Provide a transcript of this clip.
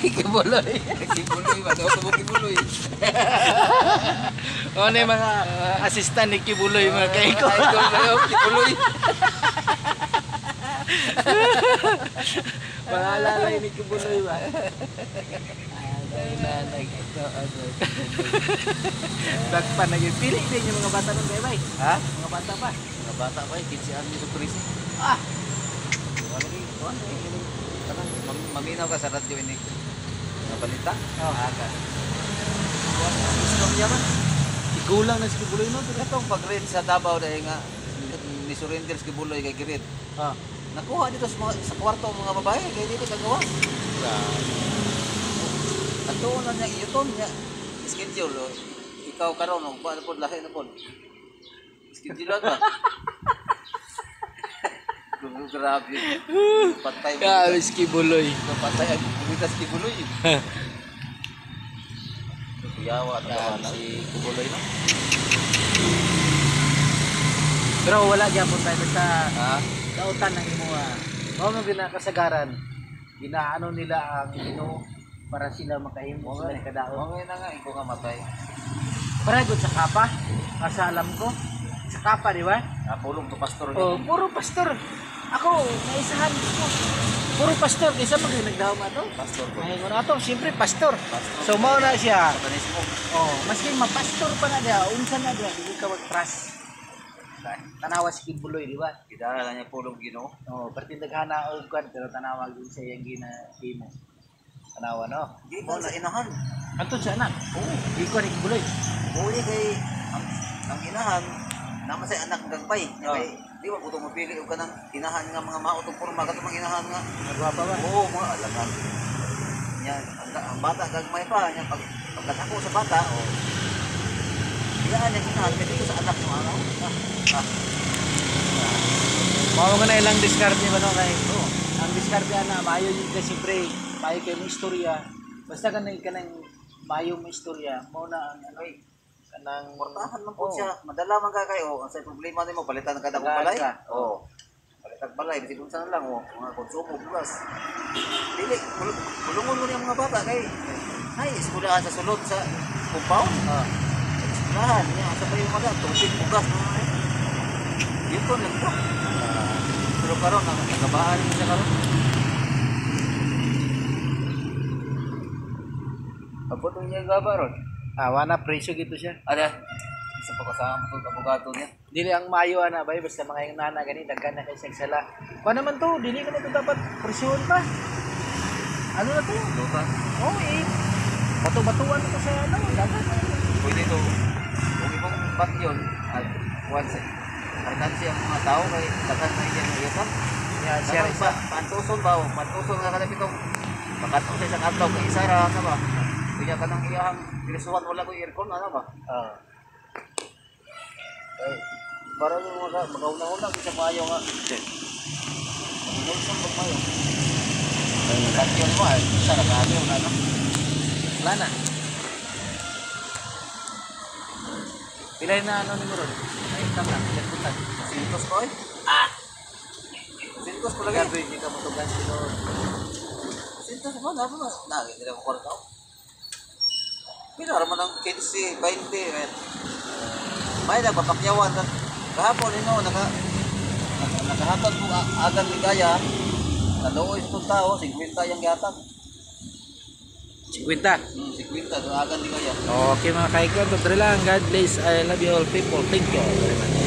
Kibuloy. Kibuloy ba? Daw tubo kibuloy. O na yung mga assistant ni Kibuloy mga kaiko. Idol ba yun? Kibuloy. Mga alalay ni Kibuloy ba? Nanay ito. Bagpa naging pili din yung mga bata ng bebay. Ha? Mga bata pa. Mga bata pa, 15 anos sa turismo. Ah! Maminaw ka sa radyo ini. Nga balita? Oh. Aga. Islam yaman. Igulang na si Kibuloy no. Itong pag-read sa Davao dahil nga ni surrender si Kibuloy kay Girid. Ah. Nakuha dito sa kwarto ng mga babae kay dito kagawa. At doon na niya iuton niya. Schedule. Ikaw karon no, paano po lahi na po. Schedule lang ba? Grabe. Patay mo. Grabe si Kibuloy. Patay ang bumitas Kibuloy. Kuyawa Grabe na si Kibuloy no. Pero wala gyapon tayo basta ha? kautan ng imo. Mao mo ginakasagaran. Ginaano nila ang ino para sila makahimo sila ng kadaot. Okay na nga, ikaw nga matay. Para gud sa kapa, asa alam ko. Sa kapa, di ba? Napulong to pastor. Oh, puro pastor. Ako, naisahan ko. Puro pastor, kaysa pag nagdahom ato. Pastor ko. Ay, ano ato, siyempre pastor. Pastor. So, mao na siya. Satanismo. Oh, maski mapastor pa na dia, unsa na dia, dili ka mag-trust. Tanawa si Kibuloy, di ba? Kidala na niya pulong Ginoo. Oh, perti daghana og kan pero tanawa gyud sa iyang ginahimo. Tanawa no. Di ba na inahan? Antud sa anak. Oh, di ko ni Kibuloy. Uli kay ang inahan naman sa anak gagpay. Oh. Kay di ba putong mapili og kanang inahan nga mga maotong porma katong mga inahan nga. Nagwapa ba? Oo, mga alagan. Yan, ang bata gagmay pa nya pagkatako sa bata o. Iyaan yung inahan kay dito sa anak mo ano. Mao nga na ilang discard ni ba no kay. Oh, ang discard ana maayo yun kasi siyempre, maayo kay mo istorya. Basta kanang maayo mo istorya, mao na ang ano kanang Portahan man po siya. Madala man ka kayo. Ang sa problema nimo palitan ka dako balay. Oo. Palitan balay bisin unsa na lang oh, mga konsumo bugas. Dili bulungon mo ni mga bata kay ay eskwelahan sa sulod sa compound. Eskwelahan niya sa payo mga tubig bugas na. Yun ko lang to. Pero karon nagabaan siya karon. Abot niya gabaron. wana presyo gito siya. Ada isa pa kasama to abogado niya. Dili ang maayo ana bay basta mga yung nana gani daghan na kay sagsala. Kuan naman to, dili ka na to dapat presyon pa. Ano na to? Lupa. Oh, batu-batuan to sa ano, dagat. Pwede to. Kung ibang batyon at once kargan siya ang mga tao kay daghan na iya ng iyatan. Yeah, siya Siya isa. pantuson ba? Pantuson nga kada pitong pagkatong sa isang adlaw kay isa ra ka ba? Kunya ka nang iyang pinasuhan wala ko aircon ano ba? Ay, para mo magauna-una sa maayo nga. Pinausan ba maayo? Ay, batyon mo ay isa ra ka na no. Wala na. Pilay na ano ni Muron? Ay, tama, pinagputan. Sintos ko eh. Sintos ko lagi. Gabi, hindi ka matugan sino. Sintos mo na ba? Nagi nila ko kwarta. Pinar man ang 15, 20 men. May nagpapakyawan na kahapon nino nakahatag mo agad ni Gaya. Naluoy sa tao 50 yang gihatag. 50. 50 do agad ni Gaya. Okay mga kaikon, to lang. God bless. I love you all people. Thank you very much.